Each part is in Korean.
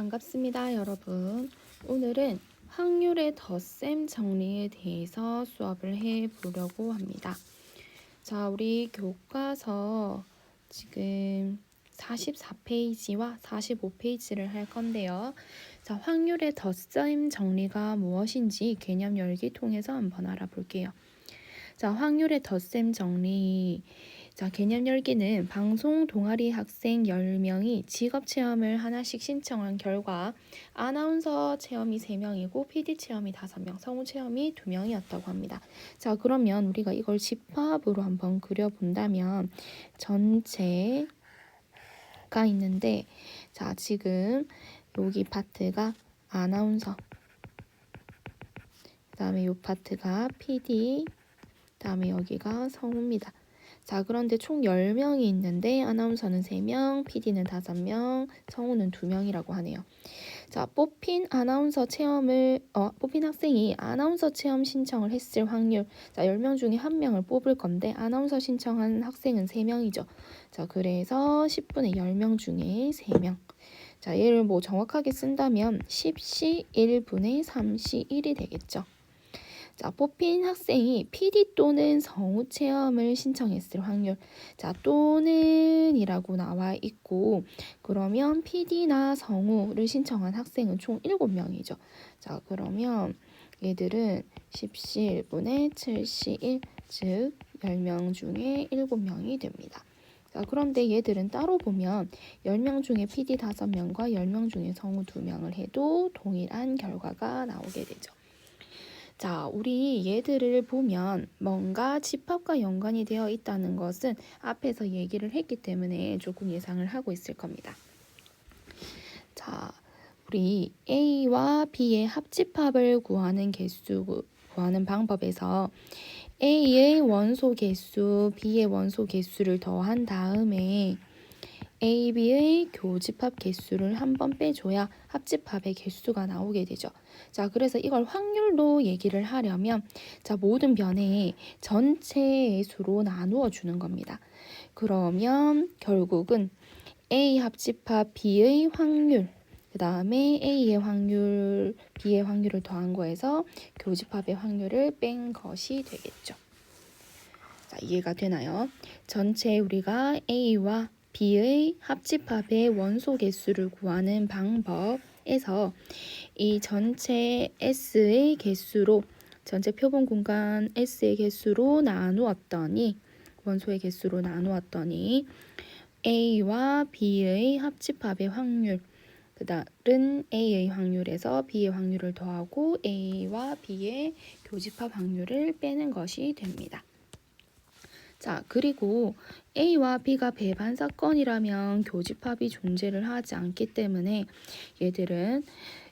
반갑습니다, 여러분. 오늘은 확률의 덧셈 정리에 대해서 수업을 해보려고 합니다. 자, 우리 교과서 지금 44페이지와 45페이지를 할 건데요. 자, 확률의 덧셈 정리가 무엇인지 개념 열기 통해서 한번 알아볼게요. 자, 확률의 덧셈 정리. 자, 개념 열기는 방송 동아리 학생 10명이 직업 체험을 하나씩 신청한 결과 아나운서 체험이 3명이고 PD 체험이 5명, 성우 체험이 2명이었다고 합니다. 자, 그러면 우리가 이걸 집합으로 한번 그려본다면 전체가 있는데, 자, 지금 여기 파트가 아나운서, 그 다음에 이 파트가 PD, 그 다음에 여기가 성우입니다. 자, 그런데 총 10명이 있는데 아나운서는 3명, PD는 5명, 성우는 2명이라고 하네요. 자, 뽑힌 학생이 아나운서 체험 신청을 했을 확률. 자, 10명 중에 1명을 뽑을 건데 아나운서 신청한 학생은 3명이죠. 자, 그래서 10분의 10명 중에 3명. 자, 얘를 뭐 정확하게 쓴다면 10시 1분의 3시 1이 되겠죠. 자, 뽑힌 학생이 PD 또는 성우 체험을 신청했을 확률. 자, 또는 이라고 나와 있고, 그러면 PD나 성우를 신청한 학생은 총 7명이죠. 자, 그러면 얘들은 10시 1분의 7시 1, 즉 10명 중에 7명이 됩니다. 자, 그런데 얘들은 따로 보면 10명 중에 PD 5명과 10명 중에 성우 2명을 해도 동일한 결과가 나오게 되죠. 자, 우리 얘들을 보면 뭔가 집합과 연관이 되어 있다는 것은 앞에서 얘기를 했기 때문에 조금 예상을 하고 있을 겁니다. 자, 우리 A와 B의 합집합을 구하는 방법에서 A의 원소 개수, B의 원소 개수를 더한 다음에 A, B의 교집합 개수를 한번 빼줘야 합집합의 개수가 나오게 되죠. 자, 그래서 이걸 확률로 얘기를 하려면 자, 모든 변에 전체의 수로 나누어 주는 겁니다. 그러면 결국은 A 합집합 B의 확률, 그 다음에 A의 확률, B의 확률을 더한 거에서 교집합의 확률을 뺀 것이 되겠죠. 자, 이해가 되나요? 전체 우리가 A와 B의 합집합의 원소 개수를 구하는 방법에서 이 전체 S의 개수로, 전체 표본 공간 S의 개수로 나누었더니, 원소의 개수로 나누었더니 A와 B의 합집합의 확률, 그다음 A의 확률에서 B의 확률을 더하고 A와 B의 교집합 확률을 빼는 것이 됩니다. 자, 그리고 A와 B가 배반 사건이라면 교집합이 존재를 하지 않기 때문에 얘들은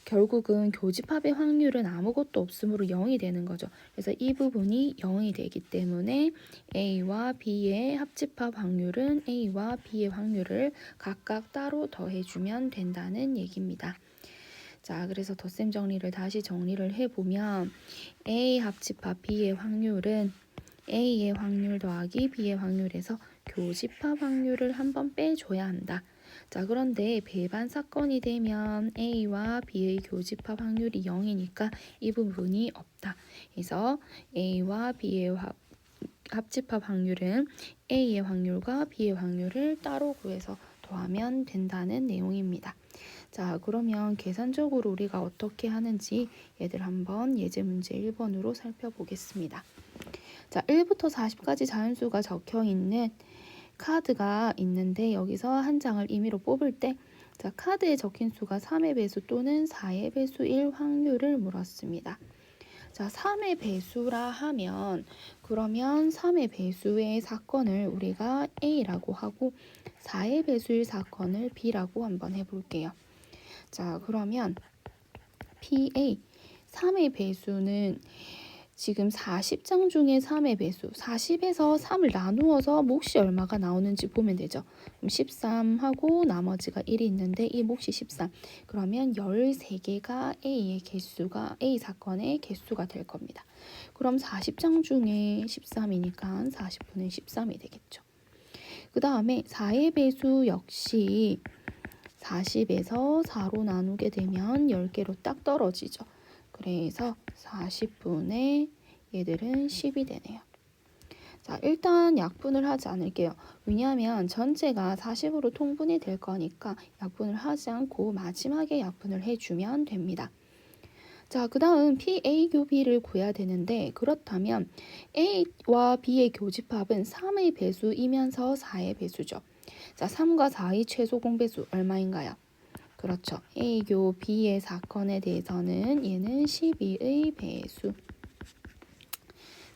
결국은 교집합의 확률은 아무것도 없으므로 0이 되는 거죠. 그래서 이 부분이 0이 되기 때문에 A와 B의 합집합 확률은 A와 B의 확률을 각각 따로 더해주면 된다는 얘기입니다. 자, 그래서 덧셈 정리를 다시 정리를 해보면 A 합집합 B의 확률은 A의 확률 더하기 B의 확률에서 교집합 확률을 한번 빼줘야 한다. 자, 그런데 배반 사건이 되면 A와 B의 교집합 확률이 0이니까 이 부분이 없다. 그래서 A와 B의 합집합 확률은 A의 확률과 B의 확률을 따로 구해서 더하면 된다는 내용입니다. 자, 그러면 계산적으로 우리가 어떻게 하는지 얘들 한번 예제 문제 1번으로 살펴보겠습니다. 자, 1부터 40까지 자연수가 적혀 있는 카드가 있는데 여기서 한 장을 임의로 뽑을 때 자, 카드에 적힌 수가 3의 배수 또는 4의 배수일 확률을 물었습니다. 자, 3의 배수라 하면 그러면 3의 배수의 사건을 우리가 A라고 하고 4의 배수일 사건을 B라고 한번 해볼게요. 자, 그러면 PA 3의 배수는 지금 40장 중에 3의 배수, 40에서 3을 나누어서 몫이 얼마가 나오는지 보면 되죠. 그럼 13하고 나머지가 1이 있는데 이 몫이 13. 그러면 13개가 A 사건의 개수가 될 겁니다. 그럼 40장 중에 13이니까 40분의 13이 되겠죠. 그 다음에 4의 배수 역시 40에서 4로 나누게 되면 10개로 딱 떨어지죠. 그래서 40분의 얘들은 10이 되네요. 자, 일단 약분을 하지 않을게요. 왜냐하면 전체가 40으로 통분이 될 거니까 약분을 하지 않고 마지막에 약분을 해주면 됩니다. 자, 그 다음 PA 교비를 구해야 되는데 그렇다면 A와 B의 교집합은 3의 배수이면서 4의 배수죠. 자, 3과 4의 최소 공배수 얼마인가요? 그렇죠. A 교 B의 사건에 대해서는 얘는 12의 배수.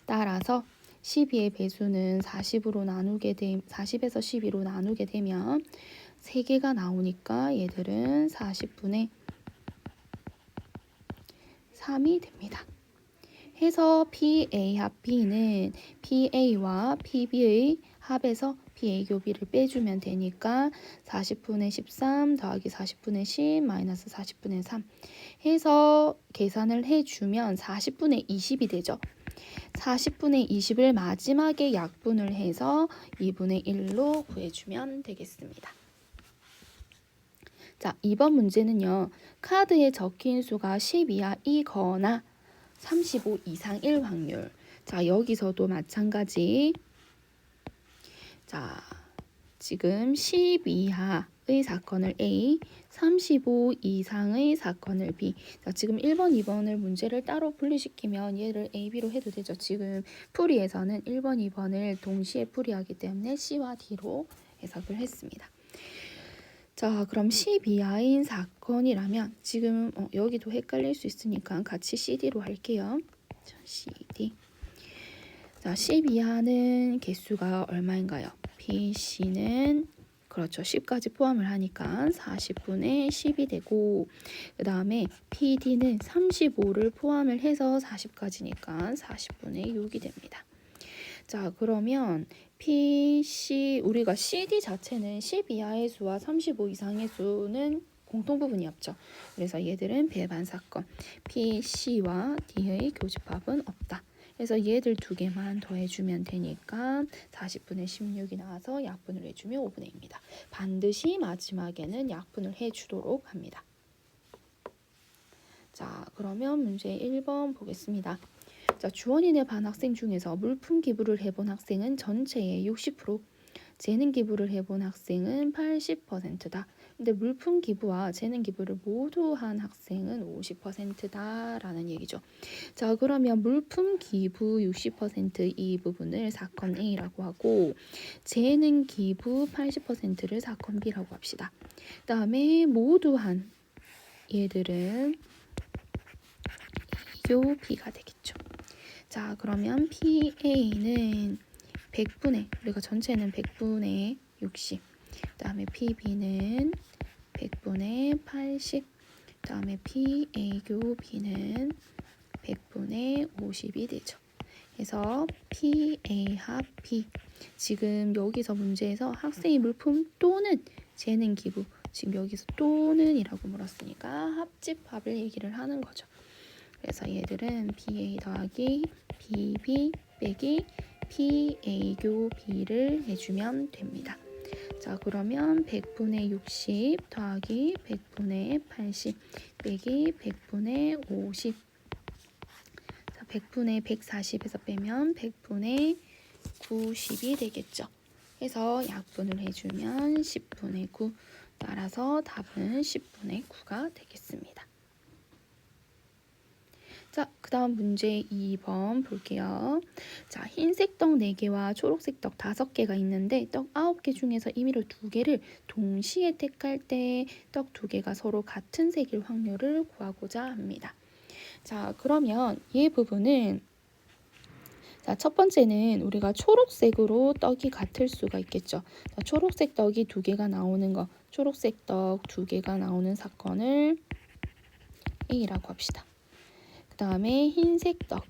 따라서 12의 배수는 40에서 12로 나누게 되면 3개가 나오니까 얘들은 40분의 3이 됩니다. 해서 PA 합 B는 PA와 PB의 합에서 PA 교비를 빼주면 되니까 40분의 13 더하기 40분의 10 마이너스 40분의 3 해서 계산을 해주면 40분의 20이 되죠. 40분의 20을 마지막에 약분을 해서 2분의 1로 구해주면 되겠습니다. 자, 이번 문제는요. 카드에 적힌 수가 10 이하이거나 35 이상일 확률. 자, 여기서도 마찬가지. 자, 지금 10 이하의 사건을 A, 35 이상의 사건을 B. 자, 지금 1번, 2번을 문제를 따로 분리시키면 얘를 A, B로 해도 되죠. 지금 풀이에서는 1번, 2번을 동시에 풀이하기 때문에 C와 D로 해석을 했습니다. 자, 그럼 10 이하인 사건이라면 지금 여기도 헷갈릴 수 있으니까 같이 CD로 할게요. 자, CD. 자, 10 이하는 개수가 얼마인가요? BC는 그렇죠. 10까지 포함을 하니까 40분의 10이 되고 그 다음에 PD는 35를 포함을 해서 40까지니까 40분의 6이 됩니다. 자, 그러면 PC 우리가 CD 자체는 10 이하의 수와 35 이상의 수는 공통부분이 없죠. 그래서 얘들은 배반 사건 PC와 D의 교집합은 없다. 그래서 얘들 두 개만 더해주면 되니까 40분의 16이 나와서 약분을 해주면 5분의 2입니다. 반드시 마지막에는 약분을 해주도록 합니다. 자, 그러면 문제 1번 보겠습니다. 자, 주원인의 반 학생 중에서 물품 기부를 해본 학생은 전체의 60%, 재능 기부를 해본 학생은 80%다. 근데 물품 기부와 재능 기부를 모두 한 학생은 50%다라는 얘기죠. 자, 그러면 물품 기부 60%이 부분을 사건 A라고 하고 재능 기부 80%를 사건 B라고 합시다. 그 다음에 모두 한 얘들은 요 B가 되겠죠. 자, 그러면 PA는 100분의 우리가 전체는 100분의 60, 그 다음에 PB는 100분의 80, 그 다음에 PA교 B는 100분의 50이 되죠. 그래서 PA 합 B. 지금 여기서 문제에서 학생의 물품 또는 재능 기부. 지금 여기서 또는 이라고 물었으니까 합집합을 얘기를 하는 거죠. 그래서 얘들은 BA 더하기 BB 빼기 PA교 B를 해주면 됩니다. 자, 그러면 100분의 60 더하기 100분의 80 빼기 100분의 50. 자, 100분의 140에서 빼면 100분의 90이 되겠죠. 그래서 약분을 해주면 10분의 9. 따라서 답은 10분의 9가 되겠습니다. 자, 그 다음 문제 2번 볼게요. 자, 흰색 떡 4개와 초록색 떡 5개가 있는데 떡 9개 중에서 임의로 2개를 동시에 택할 때 떡 2개가 서로 같은 색일 확률을 구하고자 합니다. 자, 그러면 이 부분은 자, 첫 번째는 우리가 초록색으로 떡이 같을 수가 있겠죠. 자, 초록색 떡이 2개가 나오는 거, 초록색 떡 2개가 나오는 사건을 A라고 합시다. 그 다음에 흰색 떡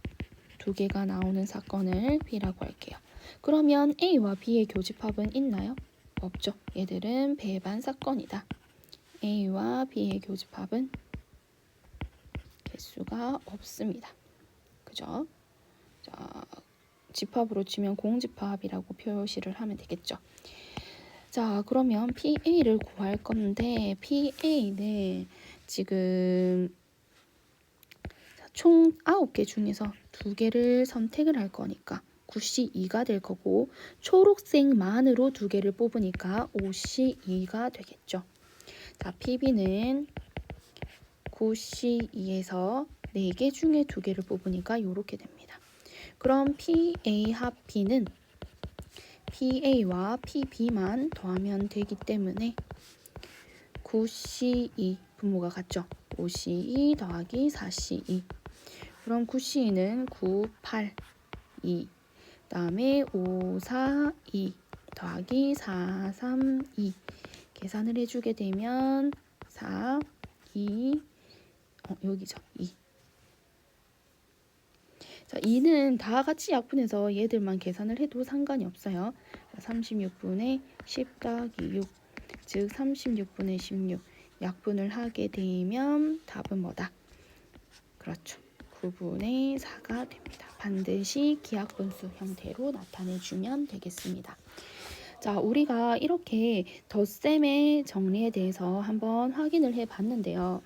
2개가 나오는 사건을 B라고 할게요. 그러면 A와 B의 교집합은 있나요? 없죠. 얘들은 배반 사건이다. A와 B의 교집합은 개수가 없습니다. 그죠? 자, 집합으로 치면 공집합이라고 표시를 하면 되겠죠. 자, 그러면 PA를 구할 건데 PA는 지금 총 9개 중에서 2개를 선택을 할 거니까 9C2가 될 거고 초록색만으로 2개를 뽑으니까 5C2가 되겠죠. 자, PB는 9C2에서 4개 중에 2개를 뽑으니까 이렇게 됩니다. 그럼 PA 합 B는 PA와 PB만 더하면 되기 때문에 9C2 분모가 같죠. 5C2 더하기 4C2. 그럼 9C는 9, 8, 2. 다음에 5, 4, 2 더하기 4, 3, 2. 계산을 해주게 되면 4, 2, 여기죠. 2. 자, 2는 다 같이 약분해서 얘들만 계산을 해도 상관이 없어요. 36분의 10 더하기 6, 즉 36분의 16. 약분을 하게 되면 답은 뭐다? 그렇죠. 9분의 4가 됩니다. 반드시 기하분수 형태로 나타내주면 되겠습니다. 자, 우리가 이렇게 덧셈의 정리에 대해서 한번 확인을 해봤는데요.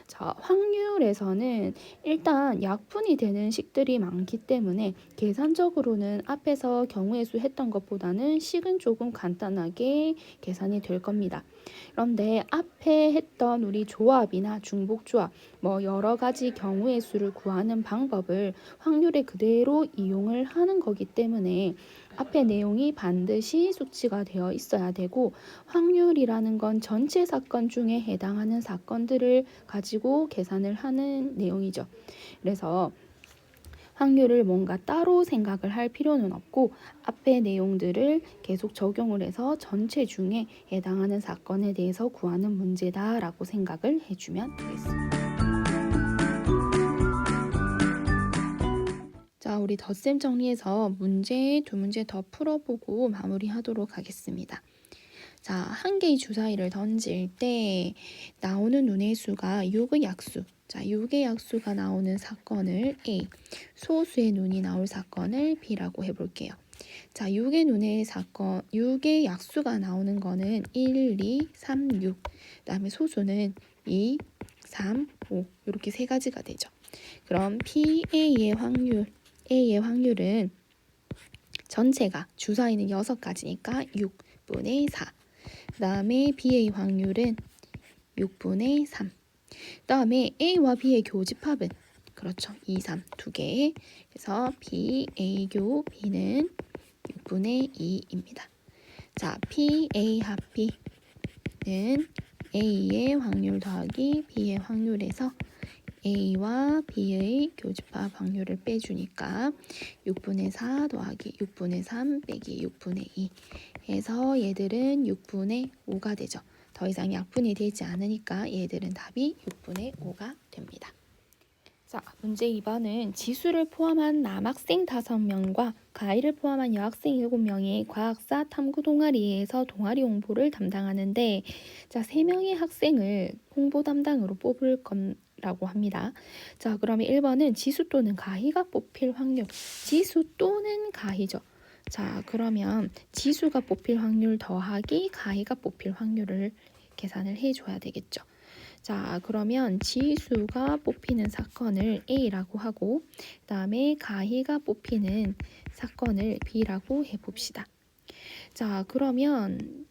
자, 확률에서는 일단 약분이 되는 식들이 많기 때문에 계산적으로는 앞에서 경우의 수 했던 것보다는 식은 조금 간단하게 계산이 될 겁니다. 그런데 앞에 했던 우리 조합이나 중복조합, 여러 가지 경우의 수를 구하는 방법을 확률에 그대로 이용을 하는 거기 때문에 앞에 내용이 반드시 숙지가 되어 있어야 되고 확률이라는 건 전체 사건 중에 해당하는 사건들을 가지고 계산을 하는 내용이죠. 그래서 확률을 뭔가 따로 생각을 할 필요는 없고 앞의 내용들을 계속 적용을 해서 전체 중에 해당하는 사건에 대해서 구하는 문제다라고 생각을 해주면 되겠습니다. 자, 우리 덧셈 정리해서 문제 2문제 더 풀어보고 마무리하도록 하겠습니다. 자, 한 개의 주사위를 던질 때 나오는 눈의 수가 6의 약수. 자, 6의 약수가 나오는 사건을 A, 소수의 눈이 나올 사건을 B라고 해볼게요. 자, 6의 약수가 나오는 거는 1, 2, 3, 6. 그다음에 소수는 2, 3, 5. 이렇게 세 가지가 되죠. 그럼 A의 확률은 전체가 주사위는 6가지니까 6분의 4. 그 다음에 B의 확률은 6분의 3. 그 다음에 A와 B의 교집합은 그렇죠. 2, 3 두 개. 그래서 B, A 교 B는 6분의 2입니다. 자, PA 합 B는 A의 확률 더하기 B의 확률에서 A와 B의 교집합 확률을 빼주니까 6분의 4 더하기 6분의 3 빼기 6분의 2 해서 얘들은 6분의 5가 되죠. 더 이상 약분이 되지 않으니까 얘들은 답이 6분의 5가 됩니다. 자, 문제 2번은 지수를 포함한 남학생 5명과 가이를 포함한 여학생 7명이 과학사 탐구 동아리에서 동아리 홍보를 담당하는데 자, 3명의 학생을 홍보 담당으로 뽑을 거라고 합니다. 자, 그러면 1번은 지수 또는 가희가 뽑힐 확률. 지수 또는 가희죠. 자, 그러면 지수가 뽑힐 확률 더하기 가희가 뽑힐 확률을 계산을 해줘야 되겠죠. 자, 그러면 지수가 뽑히는 사건을 A라고 하고 그 다음에 가희가 뽑히는 사건을 B라고 해봅시다. 자, 그러면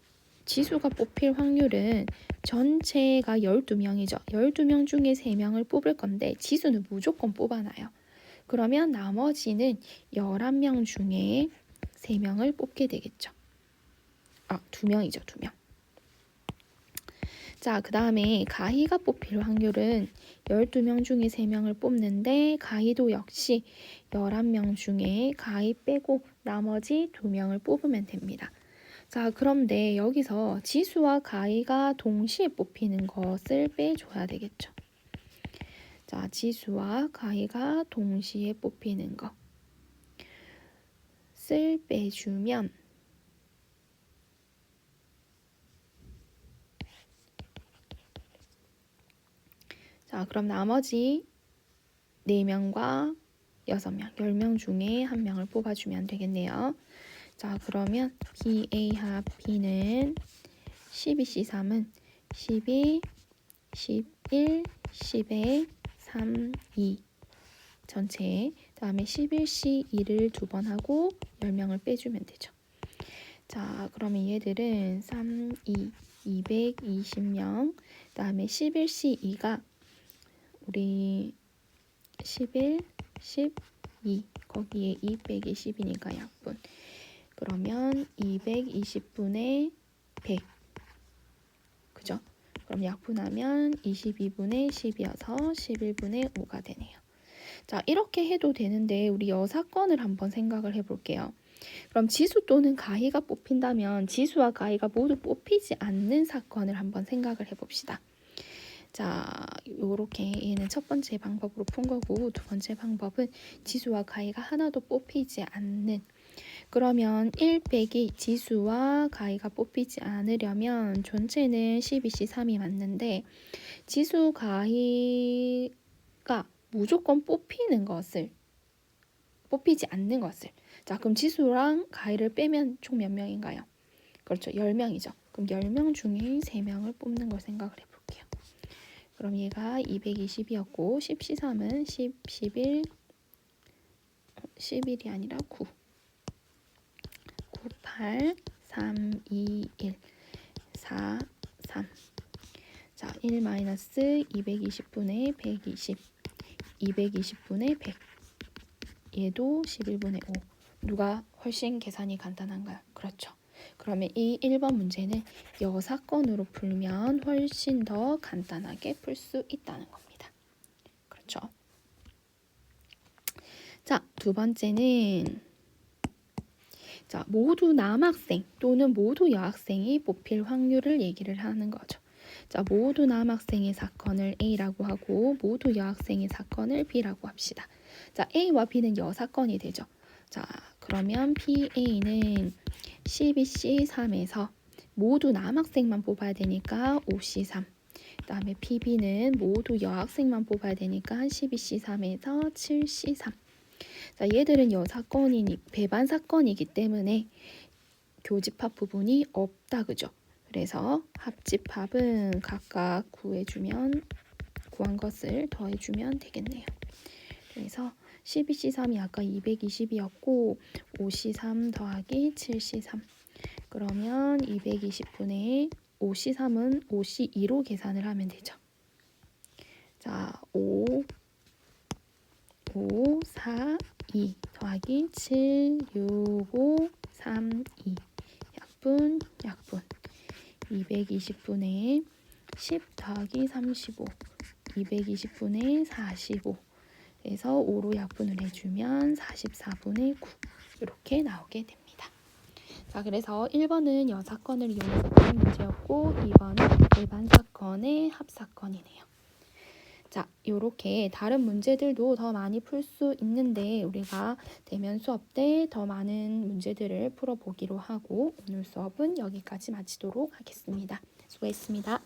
지수가 뽑힐 확률은 전체가 12명이죠. 12명 중에 3명을 뽑을 건데 지수는 무조건 뽑아놔요. 그러면 나머지는 11명 중에 3명을 뽑게 되겠죠. 2명이죠. 2명. 자, 그 다음에 가희가 뽑힐 확률은 12명 중에 3명을 뽑는데 가희도 역시 11명 중에 가희 빼고 나머지 2명을 뽑으면 됩니다. 자, 그런데 여기서 지수와 가희가 동시에 뽑히는 것을 빼줘야 되겠죠. 자, 지수와 가희가 동시에 뽑히는 것을 빼주면 자, 그럼 나머지 4명과 6명, 10명 중에 1명을 뽑아주면 되겠네요. 자, 그러면 BA 합 B는 12C3은 12, 11, 10에 3, 2 전체. 다음에 11C2를 두 번 하고 10명을 빼주면 되죠. 자, 그러면 얘들은 3, 2, 220명. 다음에 11C2가 우리 11, 12 거기에 2 빼기 10이니까 약분. 그러면 220분의 100 그죠? 그럼 약분하면 22분의 10이어서 11분의 5가 되네요. 자, 이렇게 해도 되는데 우리 여사건을 한번 생각을 해볼게요. 그럼 지수 또는 가희가 뽑힌다면 지수와 가희가 모두 뽑히지 않는 사건을 한번 생각을 해봅시다. 자, 요렇게 얘는 첫 번째 방법으로 푼 거고 두 번째 방법은 지수와 가희가 하나도 뽑히지 않는. 그러면 1 빼기 지수와 가희가 뽑히지 않으려면 전체는 12C3이 맞는데 지수 가희가 무조건 뽑히지 않는 것을. 자, 그럼 지수랑 가희를 빼면 총 몇 명인가요? 그렇죠. 10명이죠. 그럼 10명 중에 3명을 뽑는 걸 생각을 해볼게요. 그럼 얘가 220이었고 10C3은 10, 11, 11이 아니라 9. 9, 8, 3, 2, 1, 4, 3. 자, 1 마이너스 220분의 120. 220분의 100. 얘도 11분의 5. 누가 훨씬 계산이 간단한가요? 그렇죠. 그러면 이 1번 문제는 여사건으로 풀면 훨씬 더 간단하게 풀 수 있다는 겁니다. 그렇죠. 자, 두 번째는 자, 모두 남학생 또는 모두 여학생이 뽑힐 확률을 얘기를 하는 거죠. 자, 모두 남학생의 사건을 A라고 하고 모두 여학생의 사건을 B라고 합시다. 자, A와 B는 여사건이 되죠. 자, 그러면 PA는 12C3에서 모두 남학생만 뽑아야 되니까 5C3. 그 다음에 PB는 모두 여학생만 뽑아야 되니까 12C3에서 7C3. 자, 얘들은 여사건이니 배반 사건이기 때문에 교집합 부분이 없다, 그죠? 그래서 합집합은 각각 구한 것을 더해주면 되겠네요. 그래서 12C3이 아까 220이었고 5C3 더하기 7C3 그러면 220분의 5C3은 5C2로 계산을 하면 되죠. 자, 5, 4, 2 더하기 7, 6, 5, 3, 2 약분 220분의 10 더하기 35 220분의 45 그래서 5로 약분을 해주면 44분의 9 이렇게 나오게 됩니다. 자, 그래서 1번은 여사건을 이용해서 푸는 문제였고 2번은 일반 사건의 합사건이네요. 자, 요렇게 다른 문제들도 더 많이 풀 수 있는데 우리가 대면 수업 때 더 많은 문제들을 풀어보기로 하고 오늘 수업은 여기까지 마치도록 하겠습니다. 수고했습니다.